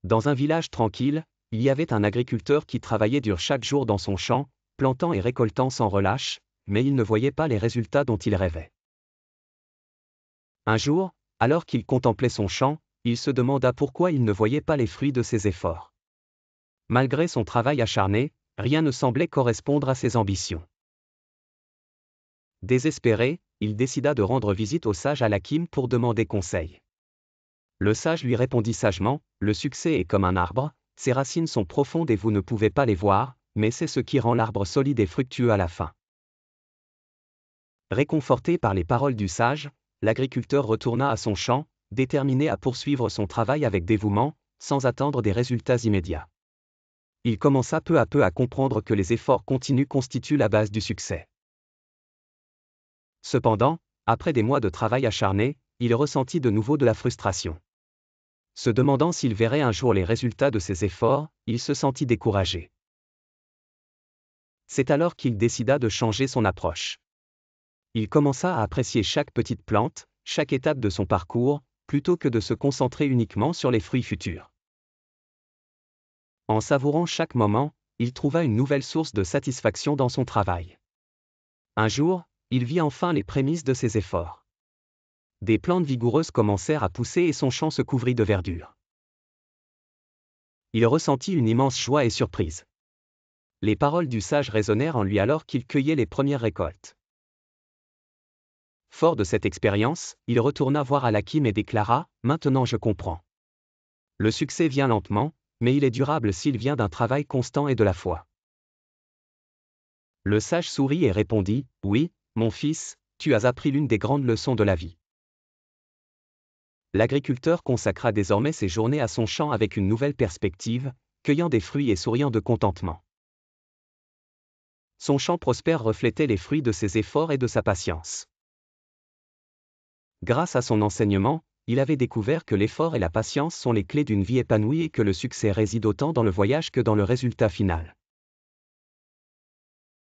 Dans un village tranquille, il y avait un agriculteur qui travaillait dur chaque jour dans son champ, plantant et récoltant sans relâche, mais il ne voyait pas les résultats dont il rêvait. Un jour, alors qu'il contemplait son champ, il se demanda pourquoi il ne voyait pas les fruits de ses efforts. Malgré son travail acharné, rien ne semblait correspondre à ses ambitions. Désespéré, il décida de rendre visite au sage Al-Hakim pour demander conseil. Le sage lui répondit sagement, « Le succès est comme un arbre, ses racines sont profondes et vous ne pouvez pas les voir, mais c'est ce qui rend l'arbre solide et fructueux à la fin. » Réconforté par les paroles du sage, l'agriculteur retourna à son champ, déterminé à poursuivre son travail avec dévouement, sans attendre des résultats immédiats. Il commença peu à peu à comprendre que les efforts continus constituent la base du succès. Cependant, après des mois de travail acharné, il ressentit de nouveau de la frustration. Se demandant s'il verrait un jour les résultats de ses efforts, il se sentit découragé. C'est alors qu'il décida de changer son approche. Il commença à apprécier chaque petite plante, chaque étape de son parcours, plutôt que de se concentrer uniquement sur les fruits futurs. En savourant chaque moment, il trouva une nouvelle source de satisfaction dans son travail. Un jour, il vit enfin les prémices de ses efforts. Des plantes vigoureuses commencèrent à pousser et son champ se couvrit de verdure. Il ressentit une immense joie et surprise. Les paroles du sage résonnèrent en lui alors qu'il cueillait les premières récoltes. Fort de cette expérience, il retourna voir Al-Hakim et déclara, « Maintenant je comprends. Le succès vient lentement, mais il est durable s'il vient d'un travail constant et de la foi. » Le sage sourit et répondit, « Oui, mon fils, tu as appris l'une des grandes leçons de la vie. » L'agriculteur consacra désormais ses journées à son champ avec une nouvelle perspective, cueillant des fruits et souriant de contentement. Son champ prospère reflétait les fruits de ses efforts et de sa patience. Grâce à son enseignement, il avait découvert que l'effort et la patience sont les clés d'une vie épanouie et que le succès réside autant dans le voyage que dans le résultat final.